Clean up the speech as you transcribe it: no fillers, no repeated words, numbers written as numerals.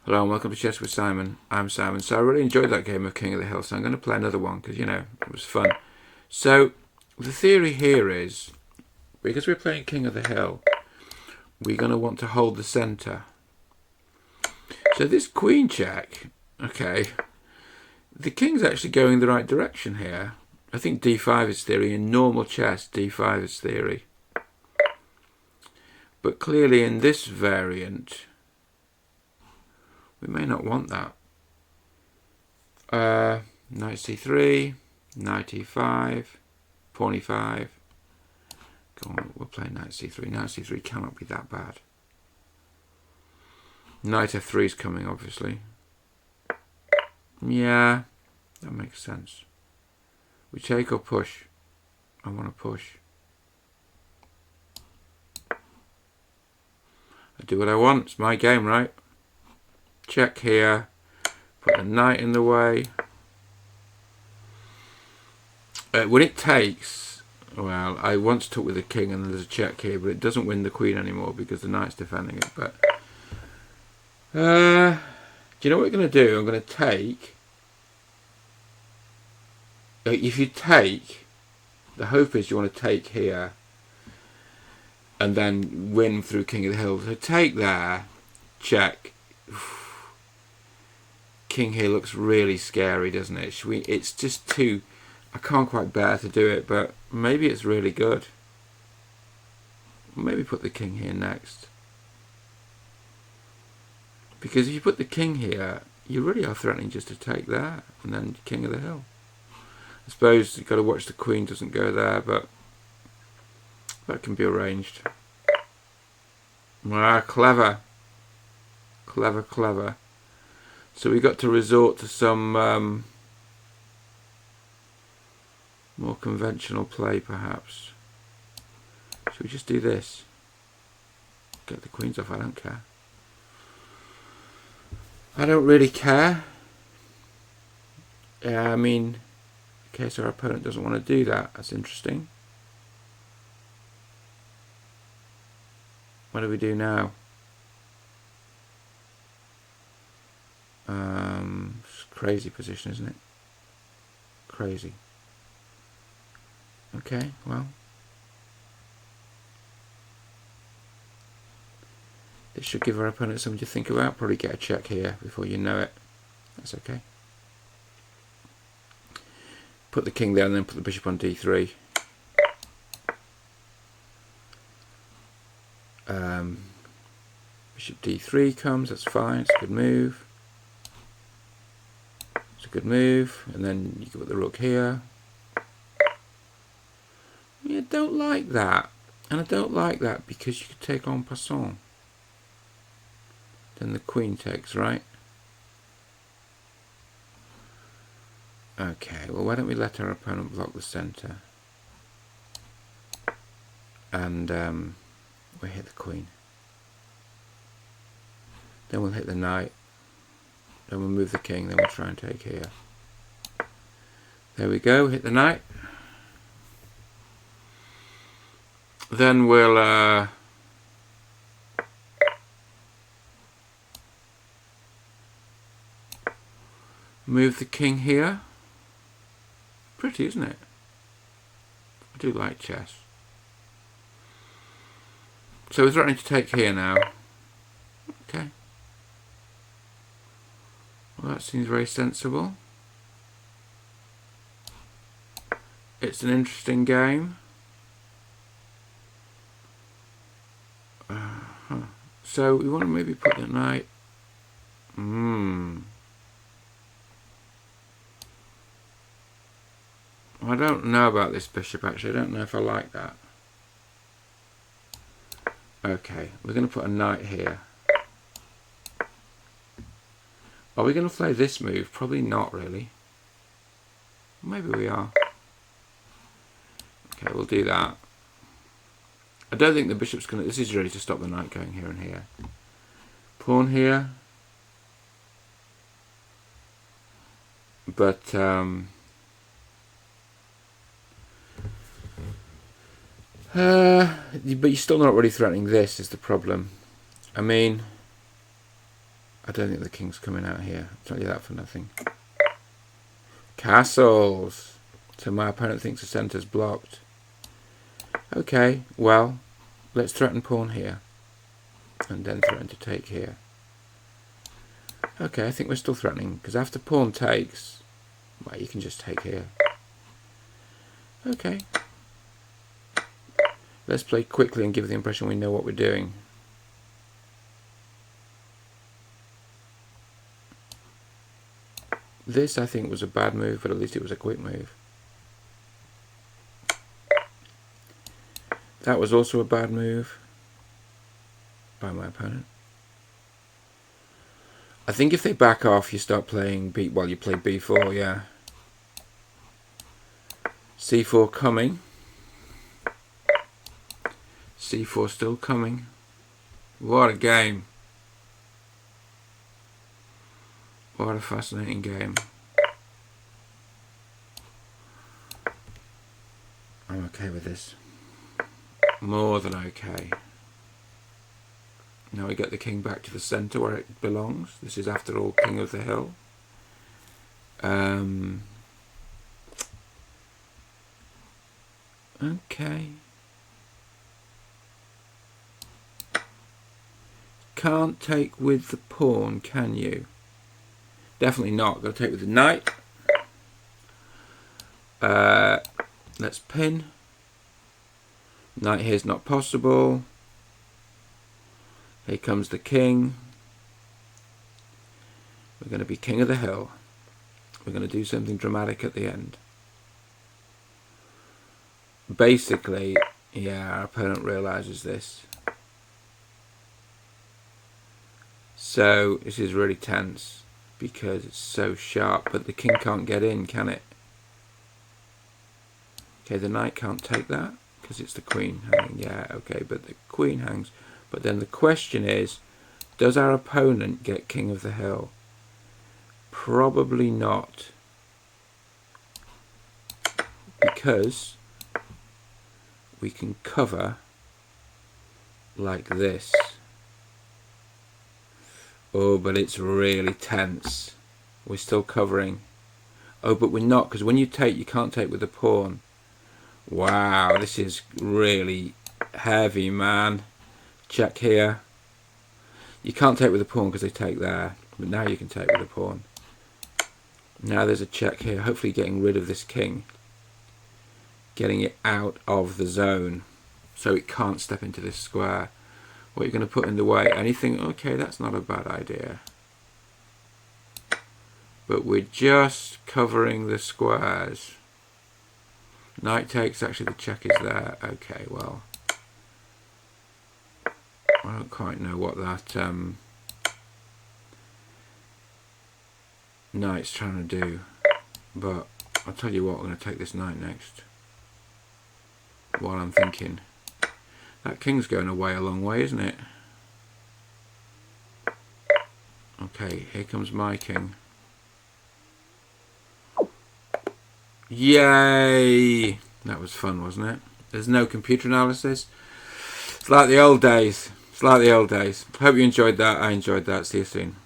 Hello and welcome to Chess with Simon. I'm Simon. So I really enjoyed that game of King of the Hill, so I'm going to play another one because, it was fun. So the theory here is, because we're playing King of the Hill, we're going to want to hold the centre. So this queen check, okay, the king's actually going the right direction here. I think d5 is theory. In normal chess, d5 is theory. But clearly in this variant, we may not want that. Knight c3, knight e5, pawn e5. Go on, we'll play knight c3. Knight c3 cannot be that bad. Knight f3 is coming, obviously. Yeah, that makes sense. We take or push? I want to push. I do what I want. It's my game, right? Check here. Put the knight in the way. When it takes, well, I once took with the king and there's a check here, but it doesn't win the queen anymore because the knight's defending it. But do you know what we're going to do? I'm going to take. If you take, the hope is you want to take here and then win through King of the Hill. So take there, check. King here looks really scary, doesn't it? It's just too... I can't quite bear to do it, but maybe it's really good. Maybe put the king here next. Because if you put the king here, you really are threatening just to take there, and then King of the Hill. I suppose you've got to watch the queen doesn't go there, but that can be arranged. Ah, clever. Clever, clever. So we got to resort to some more conventional play, perhaps. Should we just do this? Get the queens off, I don't care. I don't really care. Yeah, I mean, in case our opponent doesn't want to do that, that's interesting. What do we do now? It's a crazy position, isn't it? Crazy. Okay, well. This should give our opponent something to think about. Probably get a check here before you know it. That's okay. Put the king there and then put the bishop on d3. Bishop d3 comes, that's fine, it's a good move. It's a good move, and then you can put the rook here. I don't like that, and I don't like that because you could take en passant. Then the queen takes, right? Okay, well, why don't we let our opponent block the centre, and we'll hit the queen. Then we'll hit the knight. Then we'll move the king. Then we'll try and take here. There we go. Hit the knight. Then we'll move the king here. Pretty, isn't it? I do like chess. So we're threatening to take here now. Okay. Well, that seems very sensible. It's an interesting game. So we want to maybe put the knight. I don't know about this bishop, actually. I don't know if I like that. Okay, we're going to put a knight here. Are we going to play this move? Probably not, really. Maybe we are. Okay, we'll do that. I don't think the bishop's going to... This is ready to stop the knight going here and here. Pawn here. But you're still not really threatening this, is the problem. I mean, I don't think the king's coming out here. I'll tell you that for nothing. Castles. So my opponent thinks the centre's blocked. Okay, well, let's threaten pawn here. And then threaten to take here. Okay, I think we're still threatening, because after pawn takes, well, you can just take here. Okay. Let's play quickly and give the impression we know what we're doing. This, I think, was a bad move, but at least it was a quick move. That was also a bad move by my opponent. I think if they back off, you start playing B. Well, you play B4, yeah. C4 coming. C4 still coming. What a game. What a fascinating game. I'm okay with this. More than okay. Now we get the king back to the centre where it belongs. This is, after all, King of the Hill. Okay. Can't take with the pawn, can you? Definitely not. Got to take with the knight. Let's pin. Knight here's not possible. Here comes the king. We're going to be King of the Hill. We're going to do something dramatic at the end. Basically, yeah, our opponent realises this. So this is really tense because it's so sharp, but the king can't get in, can it? Okay, the knight can't take that because it's the queen hanging. Yeah, okay, but the queen hangs. But then the question is, does our opponent get King of the Hill? Probably not. Because we can cover like this. Oh, but it's really tense. We're still covering. Oh, but we're not, because when you take, you can't take with the pawn. Wow, this is really heavy, man. Check here. You can't take with the pawn because they take there, but now you can take with the pawn. Now there's a check here, hopefully getting rid of this king. Getting it out of the zone so it can't step into this square. What are you going to put in the way? Anything? Okay, that's not a bad idea. But we're just covering the squares. Knight takes, actually the check is there. Okay, well, I don't quite know what that knight's trying to do, but I'll tell you what, I'm going to take this knight next while I'm thinking. That king's going away a long way, isn't it? Okay, here comes my king. Yay! That was fun, wasn't it? There's no computer analysis. It's like the old days. It's like the old days. Hope you enjoyed that. I enjoyed that. See you soon.